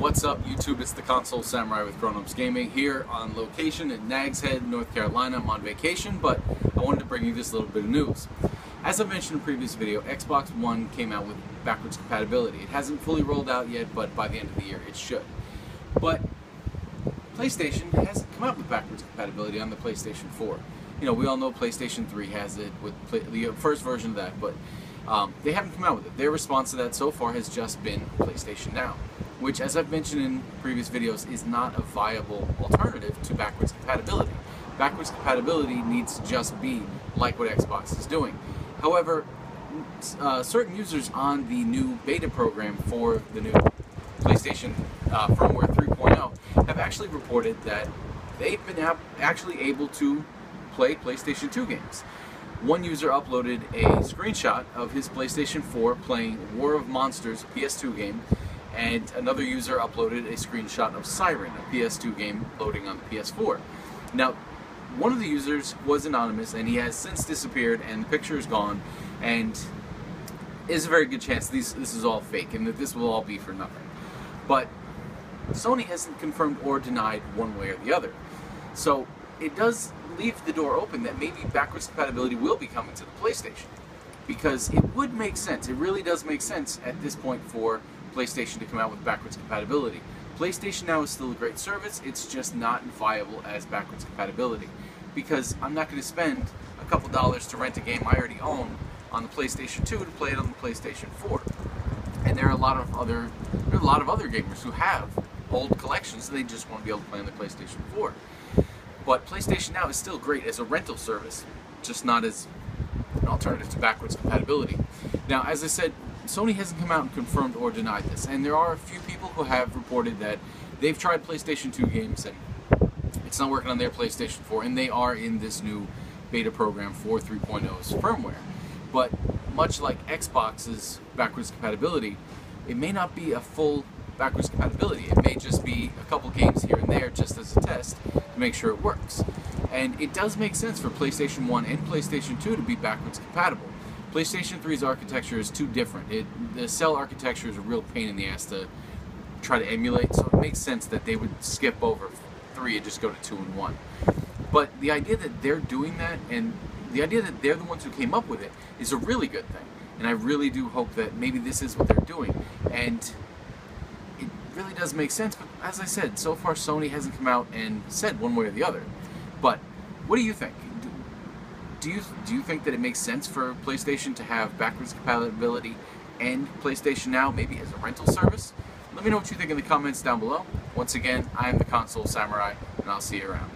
What's up, YouTube? It's the Console Samurai with Grown Ups Gaming here on location in Nags Head, North Carolina. I'm on vacation, but I wanted to bring you this little bit of news. As I mentioned in a previous video, Xbox One came out with backwards compatibility. It hasn't fully rolled out yet, but by the end of the year it should. But PlayStation hasn't come out with backwards compatibility on the PlayStation 4. You know, we all know PlayStation 3 has it with the first version of that, but they haven't come out with it. Their response to that so far has just been PlayStation Now, which, as I've mentioned in previous videos, is not a viable alternative to backwards compatibility. Backwards compatibility needs to just be like what Xbox is doing. However, certain users on the new beta program for the new PlayStation Firmware 3.0 have actually reported that they've been actually able to play PlayStation 2 games. One user uploaded a screenshot of his PlayStation 4 playing War of Monsters, a PS2 game, and another user uploaded a screenshot of Siren, a PS2 game loading on the PS4. Now, one of the users was anonymous, and he has since disappeared, and the picture is gone, and there's a very good chance this is all fake, and that this will all be for nothing. But Sony hasn't confirmed or denied one way or the other. So it does leave the door open that maybe backwards compatibility will be coming to the PlayStation, because it would make sense. It really does make sense at this point for PlayStation to come out with backwards compatibility. PlayStation Now is still a great service, it's just not viable as backwards compatibility, because I'm not going to spend a couple dollars to rent a game I already own on the PlayStation 2 to play it on the PlayStation 4. And there are a lot of other gamers who have old collections and they just want to be able to play on the PlayStation 4. But PlayStation Now is still great as a rental service, just not as an alternative to backwards compatibility. Now, as I said, Sony hasn't come out and confirmed or denied this, and there are a few people who have reported that they've tried PlayStation 2 games and it's not working on their PlayStation 4, and they are in this new beta program for 3.0's firmware. But much like Xbox's backwards compatibility, it may not be a full backwards compatibility. It may just be a couple games here and there just as a test to make sure it works. And it does make sense for PlayStation 1 and PlayStation 2 to be backwards compatible. PlayStation 3's architecture is too different. The cell architecture is a real pain in the ass to try to emulate, so it makes sense that they would skip over 3 and just go to 2 and 1. But the idea that they're doing that, and the idea that they're the ones who came up with it, is a really good thing. And I really do hope that maybe this is what they're doing. And it really does make sense, but as I said, so far Sony hasn't come out and said one way or the other. But what do you think? Do you think that it makes sense for PlayStation to have backwards compatibility and PlayStation Now maybe as a rental service? Let me know what you think in the comments down below. Once again, I am the Console Samurai, and I'll see you around.